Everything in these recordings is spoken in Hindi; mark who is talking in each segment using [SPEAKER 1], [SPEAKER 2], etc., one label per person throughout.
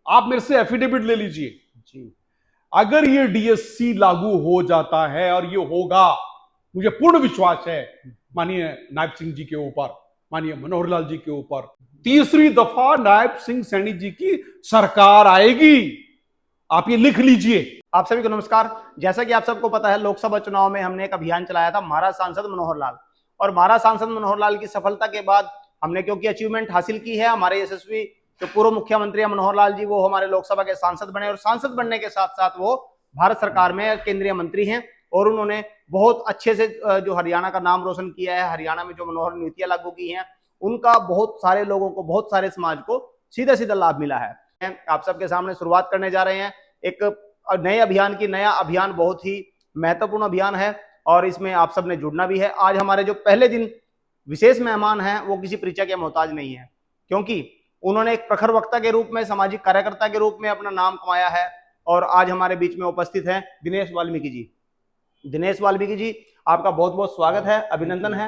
[SPEAKER 1] आप मेरे से एफिडेविट ले लीजिए
[SPEAKER 2] जी।
[SPEAKER 1] अगर ये डीएससी लागू हो जाता है, और ये होगा, मुझे पूर्ण विश्वास है माननीय नायब सिंह जी के ऊपर, माननीय मनोहर लाल जी के ऊपर, तीसरी दफा नायब सिंह सैनी जी की सरकार आएगी। आप ये लिख लीजिए।
[SPEAKER 2] आप सभी को नमस्कार। जैसा कि आप सबको पता है, लोकसभा चुनाव में हमने एक अभियान चलाया था, महाराज सांसद मनोहर लाल। और महाराज सांसद मनोहर लाल की सफलता के बाद हमने क्योंकि अचीवमेंट हासिल की है, हमारे यशस्वी जो पूर्व मुख्यमंत्री मनोहर लाल जी, वो हमारे लोकसभा के सांसद बने, और सांसद बनने के साथ साथ वो भारत सरकार में केंद्रीय मंत्री हैं। और उन्होंने बहुत अच्छे से जो हरियाणा का नाम रोशन किया है, हरियाणा में जो मनोहर नीतियां लागू की हैं, उनका बहुत सारे लोगों को, बहुत सारे समाज को सीधा सीधा लाभ मिला है। आप सबके सामने शुरुआत करने जा रहे हैं एक नए अभियान की। नया अभियान बहुत ही महत्वपूर्ण अभियान है, और इसमें आप सब ने जुड़ना भी है। आज हमारे जो पहले दिन विशेष मेहमान हैं, वो किसी परिचय के मोहताज नहीं है, क्योंकि उन्होंने एक प्रखर वक्ता के रूप में, सामाजिक कार्यकर्ता के रूप में अपना नाम कमाया है। और आज हमारे बीच में उपस्थित हैं दिनेश वाल्मीकि जी। दिनेश वाल्मीकि जी, आपका बहुत बहुत स्वागत है, अभिनंदन है।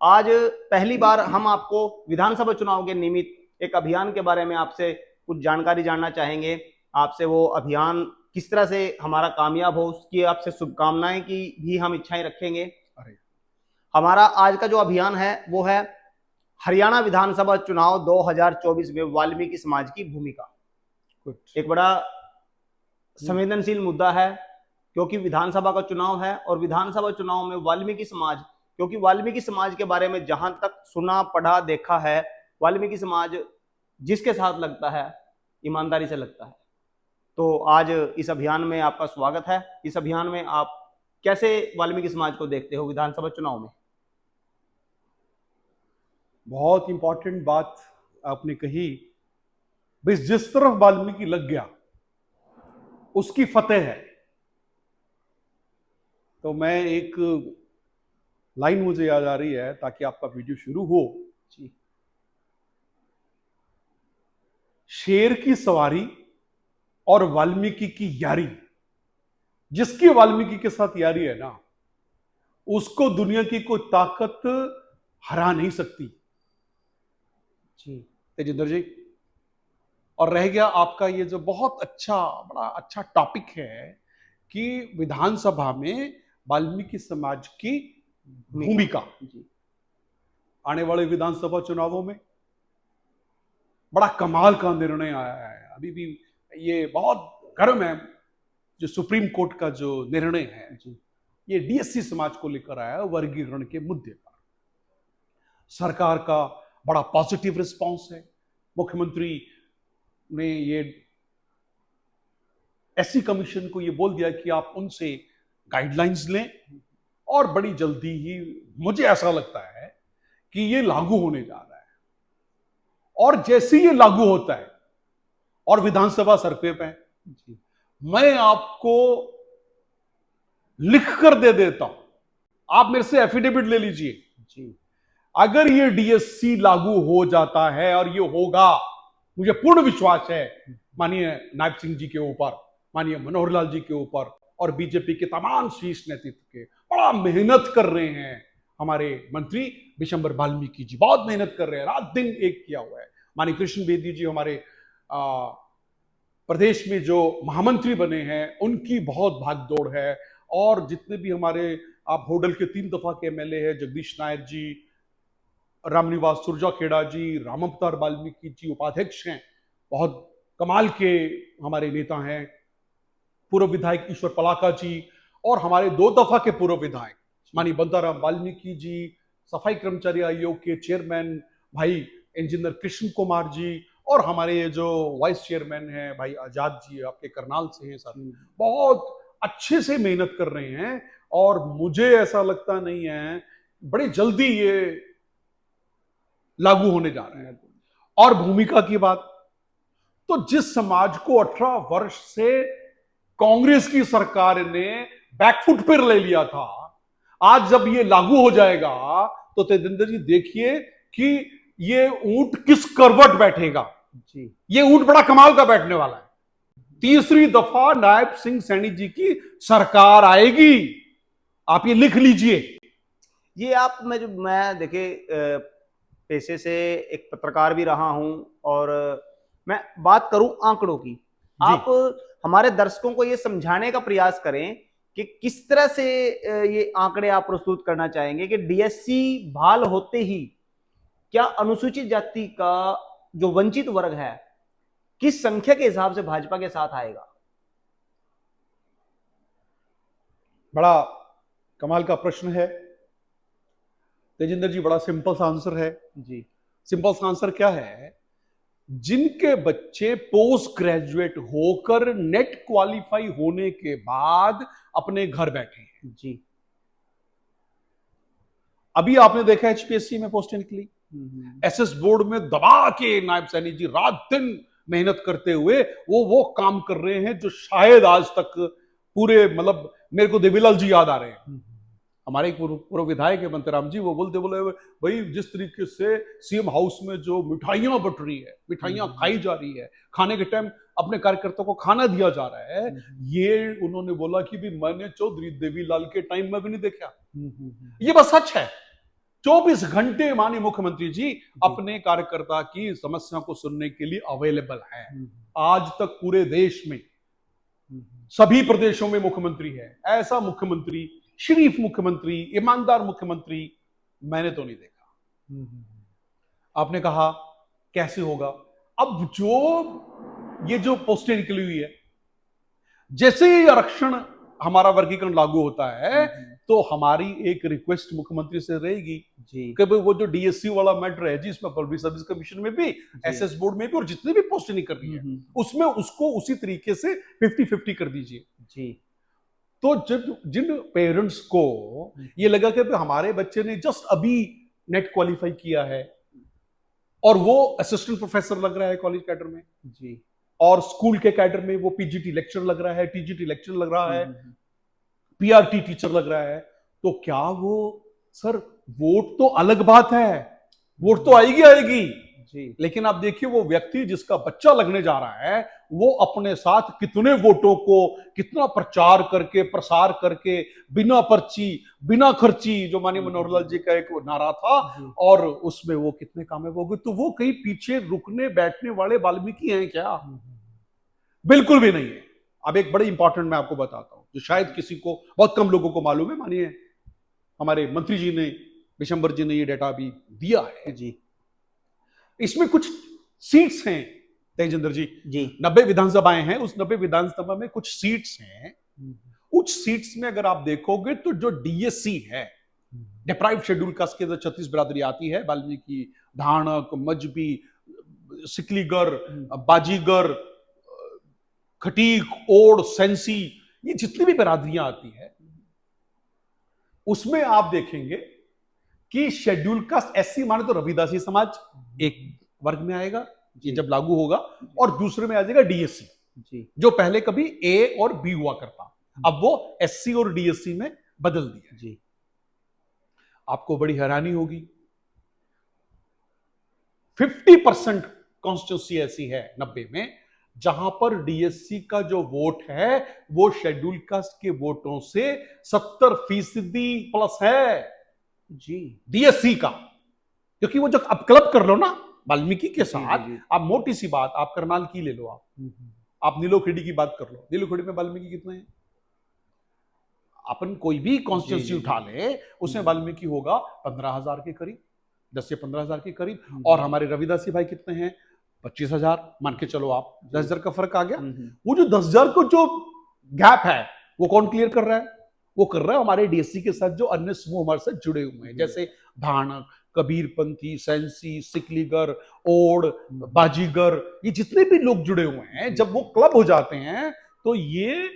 [SPEAKER 2] आज पहली बार हम आपको विधानसभा चुनाव के निमित्त एक अभियान के बारे में आपसे कुछ जानकारी जानना चाहेंगे। आपसे वो अभियान किस तरह से हमारा कामयाब हो, उसकी आपसे शुभकामनाएं की भी हम इच्छाएं रखेंगे। हमारा आज का जो अभियान है वो है हरियाणा विधानसभा चुनाव 2024 में वाल्मीकि समाज की भूमिका। एक बड़ा संवेदनशील मुद्दा है, क्योंकि विधानसभा का चुनाव है, और विधानसभा चुनाव में वाल्मीकि समाज, क्योंकि वाल्मीकि समाज के बारे में जहां तक सुना, पढ़ा, देखा है, वाल्मीकि समाज जिसके साथ लगता है ईमानदारी से लगता है। तो आज इस अभियान में आपका स्वागत है। इस अभियान में आप कैसे वाल्मीकि समाज को देखते हो विधानसभा चुनाव में?
[SPEAKER 1] बहुत इंपॉर्टेंट बात आपने कही। जिस तरफ वाल्मीकि लग गया उसकी फतेह है। तो मैं एक लाइन मुझे याद आ रही है ताकि आपका वीडियो शुरू हो।
[SPEAKER 2] जी।
[SPEAKER 1] शेर की सवारी और वाल्मीकि की यारी, जिसकी वाल्मीकि के साथ यारी है ना, उसको दुनिया की कोई ताकत हरा नहीं सकती।
[SPEAKER 2] जी
[SPEAKER 1] तेजिंदर जी, और रह गया आपका ये जो बहुत अच्छा, बड़ा अच्छा टॉपिक है कि विधानसभा में वाल्मीकि समाज की भूमिका।
[SPEAKER 2] जी।
[SPEAKER 1] आने वाले विधानसभा चुनावों में बड़ा कमाल का निर्णय आया है। अभी भी ये बहुत गर्म है, जो सुप्रीम कोर्ट का जो निर्णय है, ये डीएससी समाज को लेकर आया है, वर्गीकरण के मुद्दे पर। सरकार का बड़ा पॉजिटिव रिस्पांस है। मुख्यमंत्री ने ये एससी कमीशन को ये बोल दिया कि आप उनसे गाइडलाइंस लें, और बड़ी जल्दी ही मुझे ऐसा लगता है कि ये लागू होने जा रहा है। और जैसे ये लागू होता है और विधानसभा सरपे पे, मैं आपको लिख कर दे देता हूं, आप मेरे से एफिडेविट ले लीजिए। अगर ये डीएससी लागू हो जाता है, और ये होगा, मुझे पूर्ण विश्वास है माननीय नायब सिंह जी के ऊपर, माननीय मनोहर लाल जी के ऊपर, और बीजेपी के तमाम शीर्ष नेतृत्व के। बड़ा मेहनत कर रहे हैं हमारे मंत्री विशंबर वाल्मीकि जी, बहुत मेहनत कर रहे हैं, रात दिन एक किया हुआ है। माननीय कृष्ण बेदी जी हमारे प्रदेश में जो महामंत्री बने हैं, उनकी बहुत भागदौड़ है। और जितने भी हमारे, आप होडल के 3 दफा के एमएलए हैं, जगदीश नायर जी, रामनिवास सुरजाखेड़ा जी, राम अवतार वाल्मीकि जी उपाध्यक्ष हैं, बहुत कमाल के हमारे नेता हैं। पूर्व विधायक ईश्वर पलाका जी, और हमारे 2 दफा के पूर्व विधायक माननीय बंदाराम वाल्मीकि जी, सफाई कर्मचारी आयोग के चेयरमैन भाई इंजीनियर कृष्ण कुमार जी, और हमारे जो वाइस चेयरमैन हैं भाई आजाद जी, आपके करनाल से हैं साथी, बहुत अच्छे से मेहनत कर रहे हैं। और मुझे ऐसा लगता नहीं है, बड़ी जल्दी ये लागू होने जा रहे हैं। और भूमिका की बात, तो जिस समाज को 18 वर्ष से कांग्रेस की सरकार ने बैकफुट पर ले लिया था, आज जब ये लागू हो जाएगा तो तेजिंदर जी देखिए कि ये ऊंट किस करवट बैठेगा। ये ऊंट बड़ा कमाल का बैठने वाला है। तीसरी दफा नायब सिंह सैनी जी की सरकार आएगी। आप ये लिख लीजिए।
[SPEAKER 2] ये आप, मैं देखिए पेशे से एक पत्रकार भी रहा हूं, और मैं बात करूं आंकड़ों की, आप हमारे दर्शकों को ये समझाने का प्रयास करें कि किस तरह से ये आंकड़े आप प्रस्तुत करना चाहेंगे कि डीएससी बहाल होते ही क्या अनुसूचित जाति का जो वंचित वर्ग है किस संख्या के हिसाब से भाजपा के साथ आएगा?
[SPEAKER 1] बड़ा कमाल का प्रश्न है तेजिंदर जी, बड़ा सिंपल सा आंसर है
[SPEAKER 2] जी।
[SPEAKER 1] सिंपल सा आंसर क्या है? जिनके बच्चे पोस्ट ग्रेजुएट होकर नेट क्वालिफाई होने के बाद अपने घर बैठे हैं।
[SPEAKER 2] जी।
[SPEAKER 1] अभी आपने देखा एचपीएससी में पोस्टें निकली, एसएस बोर्ड में दबा के नायब सैनी जी रात दिन मेहनत करते हुए वो काम कर रहे हैं जो शायद आज तक पूरे, मतलब मेरे को देवीलाल जी याद आ रहे हैं, हमारे पूर्व विधायक है बंतेराम जी, वो बोलते बोले भाई जिस तरीके से सीएम हाउस में जो मिठाइयां बट रही है, मिठाइयां खाई जा रही है, खाने के टाइम अपने कार्यकर्ताओं को खाना दिया जा रहा है, ये उन्होंने बोला कि भी मैंने चौधरी देवीलाल के टाइम में भी नहीं देखा। ये बस सच है। 24 घंटे माननीय मुख्यमंत्री जी अपने कार्यकर्ता की समस्या को सुनने के लिए अवेलेबल है। आज तक पूरे देश में सभी प्रदेशों में मुख्यमंत्री है, ऐसा मुख्यमंत्री, शरीफ मुख्यमंत्री, ईमानदार मुख्यमंत्री मैंने तो नहीं देखा। आपने कहा कैसे होगा? अब ये जो पोस्टें निकली हुई है, जैसे ही आरक्षण हमारा वर्गीकरण लागू होता है तो हमारी एक रिक्वेस्ट मुख्यमंत्री से रहेगी कि वो जो डीएससी वाला मैटर है जिसमें पब्लिक सर्विस कमीशन में भी, एसएस बोर्ड में भी, और जितनी भी पोस्टें निकल रही है उसमें उसको उसी तरीके से 50-50 कर दीजिए जी। तो जब जिन पेरेंट्स को ये लगा कि हमारे बच्चे ने जस्ट अभी नेट क्वालिफाई किया है और वो असिस्टेंट प्रोफेसर लग रहा है कॉलेज कैडर में जी, और स्कूल के कैडर में वो पीजीटी लेक्चर लग रहा है, टीजीटी लेक्चर लग रहा है, पीआरटी टीचर लग रहा है, तो क्या वो सर वोट तो अलग बात है, वोट तो आएगी जी, लेकिन आप देखिए वो व्यक्ति जिसका बच्चा लगने जा रहा है वो अपने साथ कितने वोटों को कितना प्रचार करके प्रसार करके बिना पर्ची बिना खर्ची, जो माननीय मनोहर लाल जी का एक नारा था, और उसमें वो कितने कामयाब हो गए। तो वो कहीं पीछे रुकने बैठने वाले वाल्मीकि हैं क्या? बिल्कुल भी नहीं है। अब एक बड़े इंपॉर्टेंट मैं आपको बताता हूं जो शायद किसी को, बहुत कम लोगों को मालूम है, मानिए हमारे मंत्री जी ने, विशंबर जी ने ये डेटा भी दिया है जी। इसमें कुछ सीट्स हैं तेजिंदर जी 90 विधानसभाएं हैं, उस 90 विधानसभा में कुछ सीट्स हैं, कुछ सीट्स में अगर आप देखोगे तो जो डीएससी है, डिप्राइव्ड शेड्यूल कास्ट के 36 बिरादरी आती है, वाल्मीकि, धाणक, मजबी, सिकलीगर, बाजीगर, खटीक, ओड, सेंसी, ये जितनी भी बिरादरियां आती है उसमें आप देखेंगे कि शेड्यूल कास्ट एससी माने तो रविदासी समाज एक वर्ग में आएगा, ये जब लागू होगा, और दूसरे में आ जाएगा डीएससी जी, जो पहले कभी ए और बी हुआ करता, अब वो एससी और डीएससी में बदल दिया जी। आपको बड़ी हैरानी होगी 50% कॉन्स्टिट्यूंसी ऐसी है 90 में जहां पर डीएससी का जो वोट है वो शेड्यूल कास्ट के वोटों से 70% प्लस है जी, डीएससी का। क्योंकि वो जो अब क्लब कर लो ना वाल्मीकि के साथ, आप मोटी सी बात, आप करनाल की ले लो, आप नीलोखेड़ी की बात कर लो, नीलोखेड़ी में वाल्मीकि कितने हैं? अपन कोई भी कॉन्स्टिट्यूंसी उठा ले उसमें वाल्मीकि होगा 15,000 के करीब, 10 से 15,000 के करीब, और हमारे रविदासी भाई कितने हैं? 25,000 मान के चलो आप, 10,000 का फर्क आ गया। वो जो 10,000 को जो गैप है वो कौन क्लियर कर रहा है? वो कर रहा है हमारे डीएससी के साथ जो अन्य समूह हमारे साथ जुड़े हुए हैं, जैसे धाणक, कबीरपंथी, सेंसी, सिकलीगर, ओड, बाजीगर, ये जितने भी लोग जुड़े हुए हैं, जब वो क्लब हो जाते हैं तो ये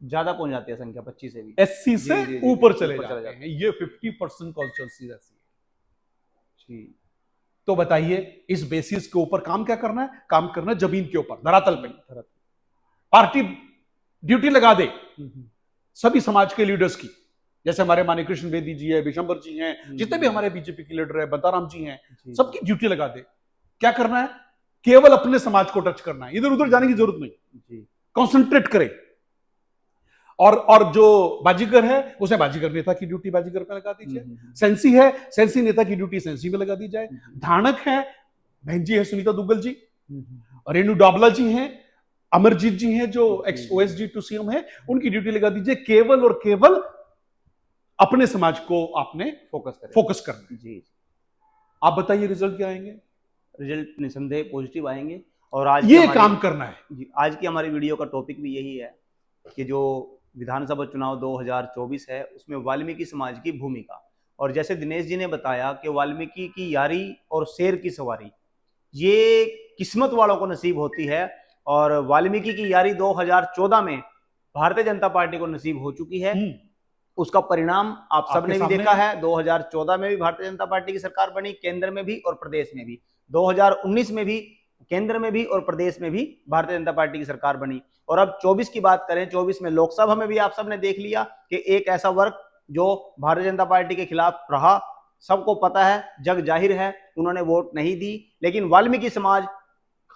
[SPEAKER 2] ज्यादा पहुंच जाती है संख्या, 25 से भी,
[SPEAKER 1] एससी से ऊपर चले जाते हैं। ये 50% कॉन्स्टिट्यूंसी ऐसी है। तो बताइए इस बेसिस के ऊपर काम क्या करना है? काम करना है जमीन के ऊपर, धरातल पे। पार्टी ड्यूटी लगा दे सभी समाज के लीडर्स की, जैसे हमारे माननीय कृष्ण बेदी जी है, विशंबर जी हैं, जितने भी हमारे बीजेपी के लीडर है, बंताराम जी हैं, सबकी ड्यूटी लगा दे। क्या करना है? केवल अपने समाज को टच करना है, इधर उधर जाने की जरूरत नहीं, कंसंट्रेट करे। और जो बाजीगर है उसे बाजीगर नेता की ड्यूटी बाजीगर पे लगा दीजिए, सेंसी है सेंसी नेता की ड्यूटी सेंसी में लगा दी जाए, धाणक है बहन जी है सुनीता दुग्गल जी, रेणु डाबला जी हैं, अमरजीत जी हैं जो एक्स ओएसडी टू सीएम है, उनकी ड्यूटी लगा दीजिए। केवल और केवल अपने समाज को आपने फोकस करना है।
[SPEAKER 2] जी,
[SPEAKER 1] आप बताइए रिजल्ट क्या आएंगे?
[SPEAKER 2] रिजल्ट निसंदेह पॉजिटिव आएंगे। और आज
[SPEAKER 1] ये काम करना है
[SPEAKER 2] जी, आज की हमारी वीडियो का टॉपिक भी यही है कि जो विधानसभा चुनाव 2024 है उसमें वाल्मीकि समाज की भूमिका। और जैसे दिनेश जी ने बताया कि वाल्मीकि की यारी और शेर की सवारी ये किस्मत वालों को नसीब होती है, और वाल्मीकि की यारी 2014 में भारतीय जनता पार्टी को नसीब हो चुकी है। उसका परिणाम आप सबने भी देखा है। 2014 में भी भारतीय जनता पार्टी की सरकार बनी, केंद्र में भी और प्रदेश में भी। 2019 में भी केंद्र में भी और प्रदेश में भी भारतीय जनता पार्टी की सरकार बनी। और अब 24 की बात करें, 24 में लोकसभा में भी आप सबने देख लिया कि एक ऐसा वर्ग जो भारतीय जनता पार्टी के खिलाफ रहा, सबको पता है, जग जाहिर है, उन्होंने वोट नहीं दी। लेकिन वाल्मीकि समाज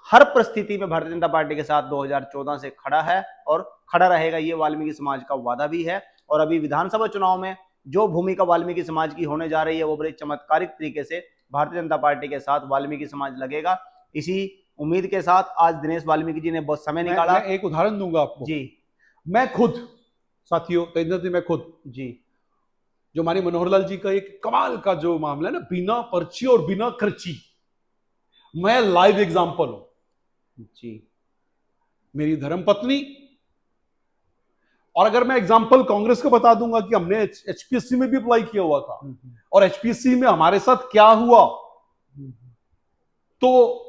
[SPEAKER 2] हर परिस्थिति में भारतीय जनता पार्टी के साथ 2014 से खड़ा है और खड़ा रहेगा, ये वाल्मीकि समाज का वादा भी है। और अभी विधानसभा चुनाव में जो भूमिका वाल्मीकि समाज की होने जा रही है वो बड़ी चमत्कारिक तरीके से भारतीय जनता पार्टी के साथ वाल्मीकि समाज लगेगा। इसी उम्मीद के साथ आज दिनेश वाल्मीकि जी ने बहुत समय निकाला।
[SPEAKER 1] मैं एक उदाहरण दूंगा आपको
[SPEAKER 2] जी।
[SPEAKER 1] मैं खुद, साथियों, तेजस्वी जी, मैं खुद
[SPEAKER 2] जी,
[SPEAKER 1] जो माननीय मनोहर लाल जी का एक कमाल का जो मामला है ना, बिना पर्ची और बिना खर्ची, मैं लाइव एग्जांपल हूं।
[SPEAKER 2] जी,
[SPEAKER 1] मेरी धर्मपत्नी, और अगर मैं एग्जांपल कांग्रेस को बता दूंगा कि हमने एचपीएससी में भी अप्लाई किया हुआ था और एचपीएससी में हमारे साथ क्या हुआ, तो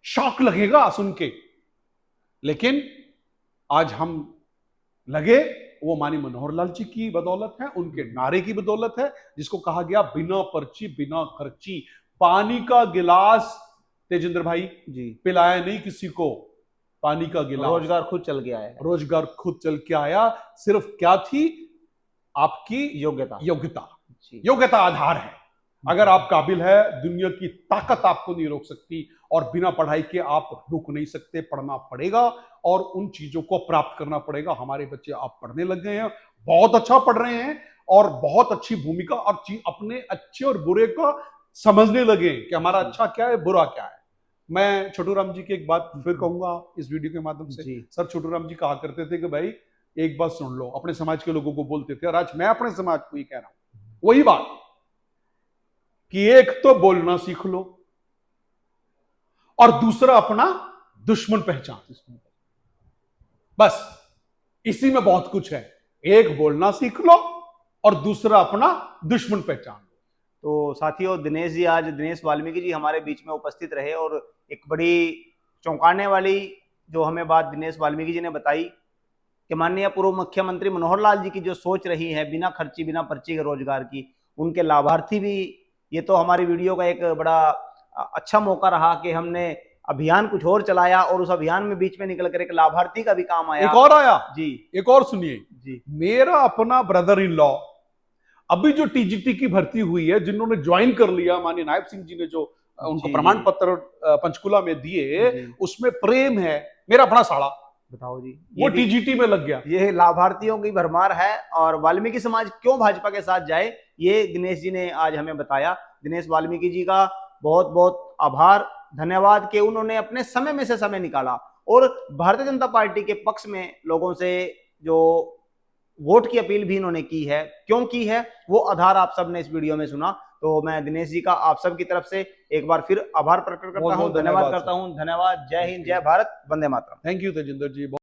[SPEAKER 1] शॉक लगेगा सुन के। लेकिन आज हम लगे, वो माननीय मनोहर लाल जी की बदौलत है, उनके नारे की बदौलत है, जिसको कहा गया बिना पर्ची बिना खर्ची। पानी का गिलास तेजेंद्र भाई
[SPEAKER 2] जी,
[SPEAKER 1] पिलाया नहीं किसी को, पानी का गिलास,
[SPEAKER 2] रोजगार खुद चल के आया है।
[SPEAKER 1] रोजगार खुद चल के आया। सिर्फ क्या थी? आपकी
[SPEAKER 2] योग्यता।
[SPEAKER 1] योग्यता आधार है। अगर आप काबिल है, दुनिया की ताकत आपको नहीं रोक सकती, और बिना पढ़ाई के आप रुक नहीं सकते। पढ़ना पड़ेगा और उन चीजों को प्राप्त करना पड़ेगा। हमारे बच्चे आप पढ़ने लग गए हैं, बहुत अच्छा पढ़ रहे हैं और बहुत अच्छी भूमिका और अपने अच्छे और बुरे को समझने लगे कि हमारा अच्छा क्या है, बुरा क्या है। मैं छोटू राम जी की एक बात फिर कहूंगा इस वीडियो के माध्यम से। सर, छोटू राम जी कहा करते थे कि भाई एक बात सुन लो, अपने समाज के लोगों को बोलते थे, और आज मैं अपने समाज को ही कह रहा हूं वही बात कि एक तो बोलना सीख लो और दूसरा अपना दुश्मन पहचान। बस इसी में बहुत कुछ है। एक बोलना सीख लो और दूसरा अपना दुश्मन पहचान।
[SPEAKER 2] तो साथियों, दिनेश वाल्मीकि जी हमारे बीच में उपस्थित रहे, और एक बड़ी चौंकाने वाली जो हमें बात दिनेश वाल्मीकि जी ने बताई कि माननीय पूर्व मुख्यमंत्री मनोहर लाल जी की जो सोच रही है बिना खर्ची बिना पर्ची के रोजगार की, उनके लाभार्थी भी, ये तो हमारी वीडियो का एक बड़ा अच्छा मौका रहा कि हमने अभियान कुछ और चलाया और उस अभियान में बीच में निकल कर एक लाभार्थी का भी काम आया।
[SPEAKER 1] एक और आया
[SPEAKER 2] जी,
[SPEAKER 1] एक और सुनिए
[SPEAKER 2] जी।
[SPEAKER 1] मेरा अपना ब्रदर इन लॉ अभी जो टीजीटी की भर्ती हुई है, जिन्होंने ज्वाइन कर लिया, माननीय नायब सिंह जी ने जो उनको प्रमाण पत्र पंचकुला में दिए, उसमें प्रेम है, मेरा अपना साड़ा,
[SPEAKER 2] बताओ जी,
[SPEAKER 1] वो टीजीटी में लग गया।
[SPEAKER 2] ये लाभार्थियों की भरमार है। और वाल्मीकि समाज क्यों भाजपा के साथ जाए, ये दिनेश जी ने आज हमें बताया। दिनेश वाल्मीकि जी का बहुत बहुत आभार, धन्यवाद कि उन्होंने अपने समय में से समय निकाला और भारतीय जनता पार्टी के पक्ष में लोगों से जो वोट की अपील भी इन्होंने की है। क्यों की है वो आधार आप सबने इस वीडियो में सुना। तो मैं दिनेश जी का आप सब की तरफ से एक बार फिर आभार प्रकट करता हूं, धन्यवाद करता हूं। धन्यवाद। जय हिंद, जय भारत, वंदे मातरम।
[SPEAKER 1] Thank you Tejinder ji.